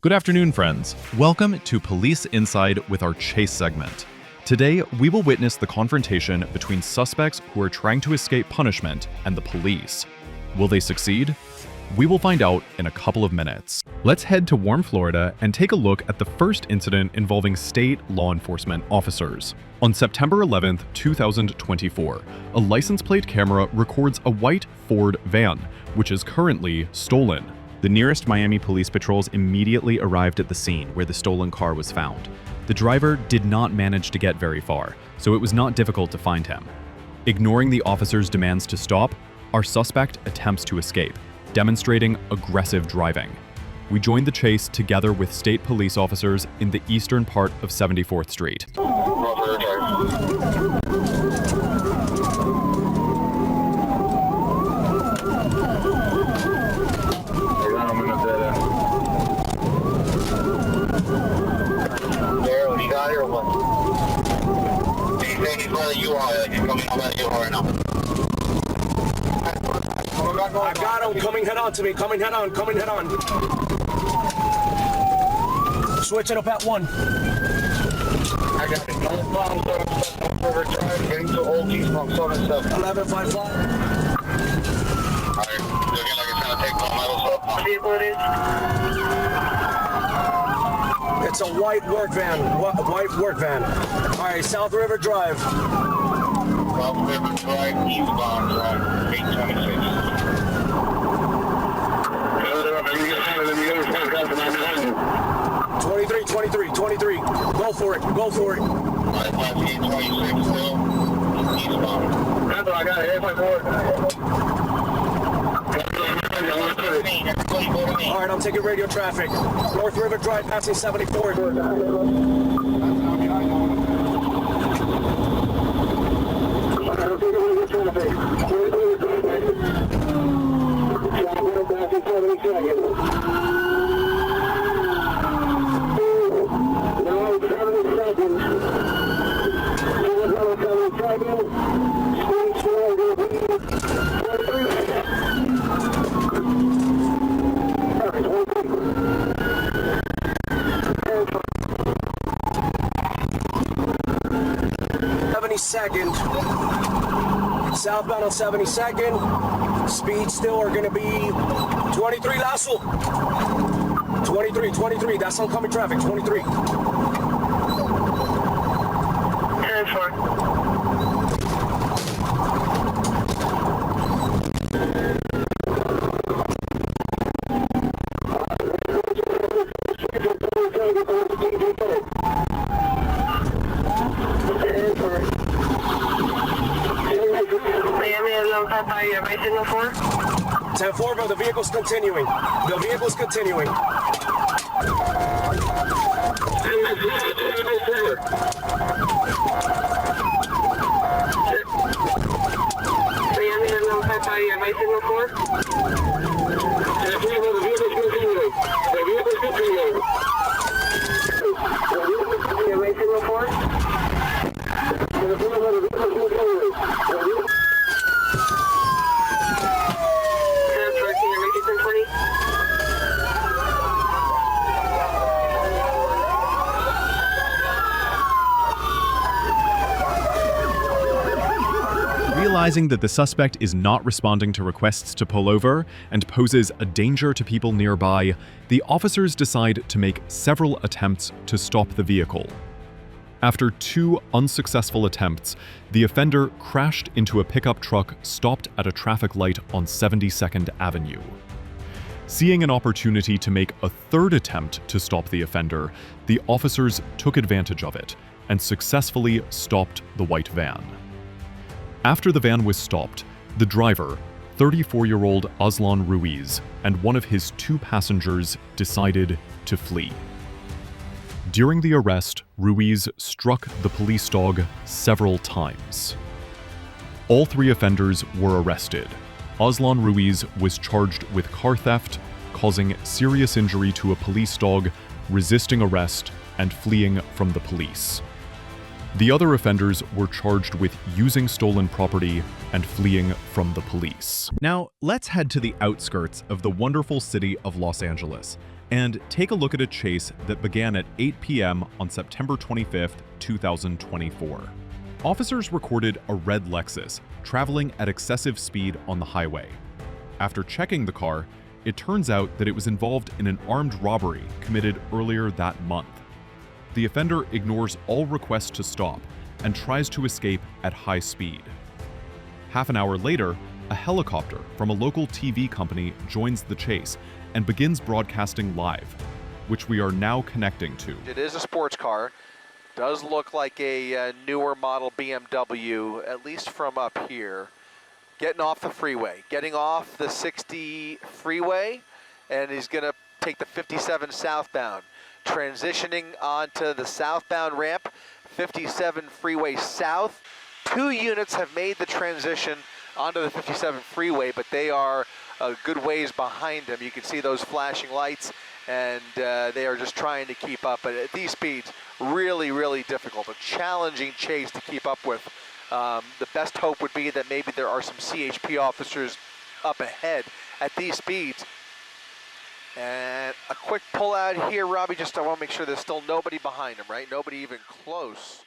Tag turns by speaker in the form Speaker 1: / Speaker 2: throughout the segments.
Speaker 1: Good afternoon, friends. Welcome to Police Inside with our chase segment. Today, we will witness the confrontation between suspects who are trying to escape punishment and the police. Will they succeed? We will find out in a couple of minutes. Let's head to warm Florida and take a look at the first incident involving state law enforcement officers. On September 11th, 2024, a license plate camera records a white Ford van, which is currently stolen. The nearest Miami police patrols immediately arrived at the scene where the stolen car was found. The driver did not manage to get very far, so it was not difficult to find him. Ignoring the officers' demands to stop, our suspect attempts to escape, demonstrating aggressive driving. We joined the chase together with state police officers in the eastern part of 74th Street.
Speaker 2: I got him, coming head on to me, coming head on. Switching up at 1.
Speaker 3: I got it. No problem, River Drive, getting to Old East from 77.
Speaker 2: 1155.
Speaker 3: Alright, looking like it's gonna take the metals up. Vehicle it is?
Speaker 2: It's a white work van. White work van. Alright, South River Drive.
Speaker 3: South River Drive, eastbound drive, 826.
Speaker 2: 23. Go for it.
Speaker 3: 55826 still, eastbound. Remember, I got it, 854.
Speaker 2: Alright, I'm taking radio traffic. North River Drive, passing 74. Second, southbound on 72nd. Speed still are going to be 23 lasso. 23. That's oncoming traffic. 23.
Speaker 3: Right,
Speaker 2: 10-4, but the vehicle's continuing.
Speaker 1: Realizing that the suspect is not responding to requests to pull over and poses a danger to people nearby, the officers decide to make several attempts to stop the vehicle. After 2 unsuccessful attempts, the offender crashed into a pickup truck stopped at a traffic light on 72nd Avenue. Seeing an opportunity to make a 3rd attempt to stop the offender, the officers took advantage of it and successfully stopped the white van. After the van was stopped, the driver, 34-year-old Aslan Ruiz, and one of his 2 passengers decided to flee. During the arrest, Ruiz struck the police dog several times. All 3 offenders were arrested. Aslan Ruiz was charged with car theft, causing serious injury to a police dog, resisting arrest, and fleeing from the police. The other offenders were charged with using stolen property and fleeing from the police. Now, let's head to the outskirts of the wonderful city of Los Angeles And take a look at a chase that began at 8 p.m. on September 25th, 2024. Officers recorded a red Lexus traveling at excessive speed on the highway. After checking the car, it turns out that it was involved in an armed robbery committed earlier that month. The offender ignores all requests to stop and tries to escape at high speed. Half an hour later, a helicopter from a local TV company joins the chase and begins broadcasting live, which we are now connecting to.
Speaker 4: It is a sports car. Does look like a newer model BMW, at least from up here. Getting off the freeway, getting off the 60 freeway, and he's gonna take the 57 southbound. Transitioning onto the southbound ramp, 57 freeway south. 2 units have made the transition onto the 57 freeway, but they are a good ways behind him. You can see those flashing lights, and they are just trying to keep up. But at these speeds, really, really difficult. A challenging chase to keep up with. The best hope would be that maybe there are some CHP officers up ahead at these speeds. And a quick pull out here, Robbie, just I want to make sure there's still nobody behind him, right? Nobody even close.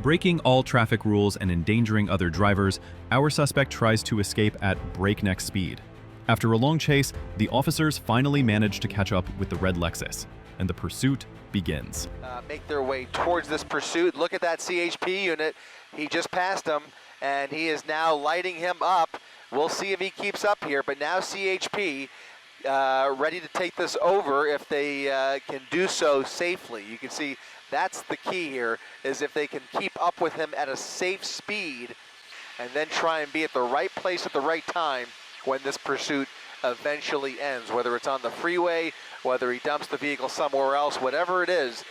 Speaker 5: Breaking all traffic rules and endangering other drivers, our suspect tries to escape at breakneck speed. After a long chase, the officers finally manage to catch up with the red Lexus, and the pursuit begins.
Speaker 4: Make their way towards this pursuit. Look at that CHP unit. He just passed him, and he is now lighting him up. We'll see if he keeps up here, but now CHP ready to take this over if they can do so safely. You can see that's the key here, is if they can keep up with him at a safe speed and then try and be at the right place at the right time when this pursuit eventually ends, whether it's on the freeway, whether he dumps the vehicle somewhere else, whatever it is,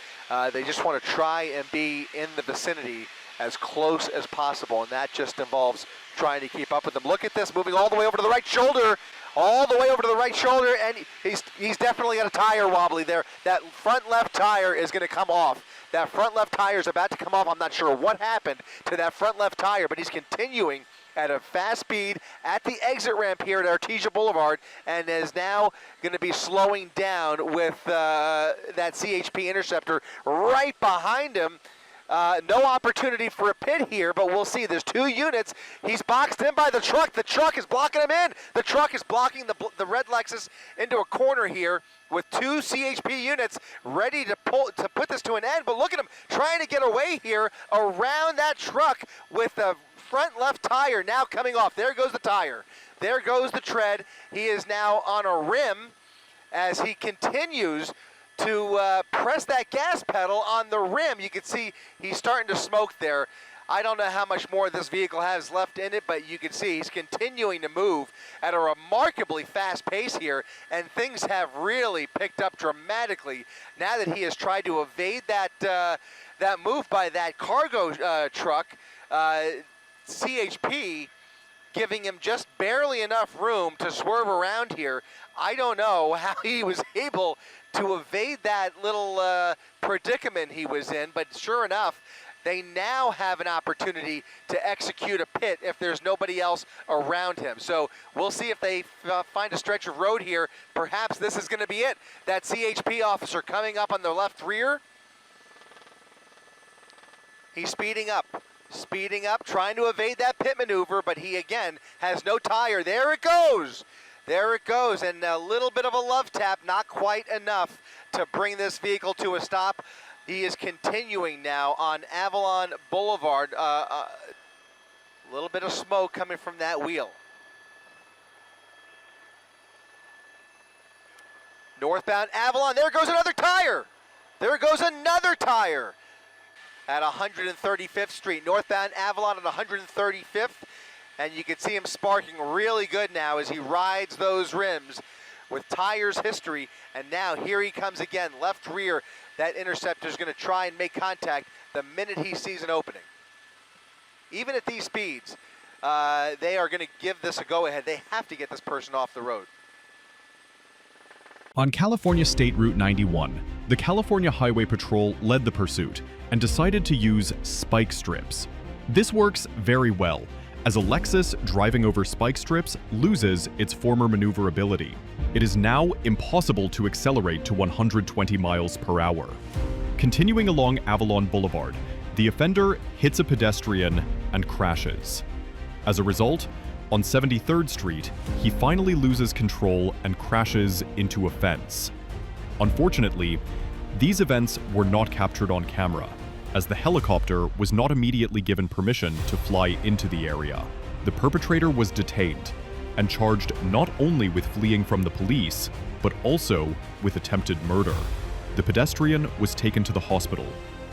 Speaker 4: they just want to try and be in the vicinity as close as possible, and that just involves trying to keep up with them. Look at this, moving all the way over to the right shoulder, all the way over to the right shoulder, and he's definitely got a tire wobbly there. That front left tire is going to come off. That front left tire is about to come off. I'm not sure what happened to that front left tire, but he's continuing at a fast speed at the exit ramp here at Artesia Boulevard, and is now going to be slowing down with that CHP Interceptor right behind him. No opportunity for a pit here, but we'll see. There's 2 units. He's boxed in by the truck. The truck is blocking him in. The truck is blocking the red Lexus into a corner here with 2 CHP units ready to put this to an end. But look at him trying to get away here around that truck with the front left tire now coming off. There goes the tire. There goes the tread. He is now on a rim as he continues to press that gas pedal on the rim. You can see he's starting to smoke there. I don't know how much more this vehicle has left in it, but you can see he's continuing to move at a remarkably fast pace here, and things have really picked up dramatically now that he has tried to evade that move by that cargo truck. CHP giving him just barely enough room to swerve around here. I don't know how he was able to evade that little predicament he was in, but sure enough, they now have an opportunity to execute a pit if there's nobody else around him. So we'll see if they find a stretch of road here. Perhaps this is going to be it. That CHP officer coming up on the left rear. He's speeding up, trying to evade that pit maneuver, but he again has no tire. There it goes. There it goes, and a little bit of a love tap, not quite enough to bring this vehicle to a stop. He is continuing now on Avalon Boulevard. A little bit of smoke coming from that wheel. Northbound Avalon, there goes another tire. There goes another tire at 135th Street. Northbound Avalon at 135th. And you can see him sparking really good now as he rides those rims with tires history. And now here he comes again, left rear. That Interceptor is going to try and make contact the minute he sees an opening. Even at these speeds, they are going to give this a go-ahead. They have to get this person off the road.
Speaker 1: On California State Route 91, the California Highway Patrol led the pursuit and decided to use spike strips. This works very well, as a Lexus driving over spike strips loses its former maneuverability. It is now impossible to accelerate to 120 miles per hour. Continuing along Avalon Boulevard, the offender hits a pedestrian and crashes. As a result, on 73rd Street, he finally loses control and crashes into a fence. Unfortunately, these events were not captured on camera, as the helicopter was not immediately given permission to fly into the area. The perpetrator was detained and charged not only with fleeing from the police, but also with attempted murder. The pedestrian was taken to the hospital,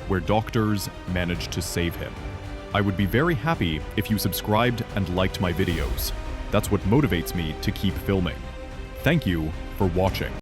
Speaker 1: where doctors managed to save him. I would be very happy if you subscribed and liked my videos. That's what motivates me to keep filming. Thank you for watching.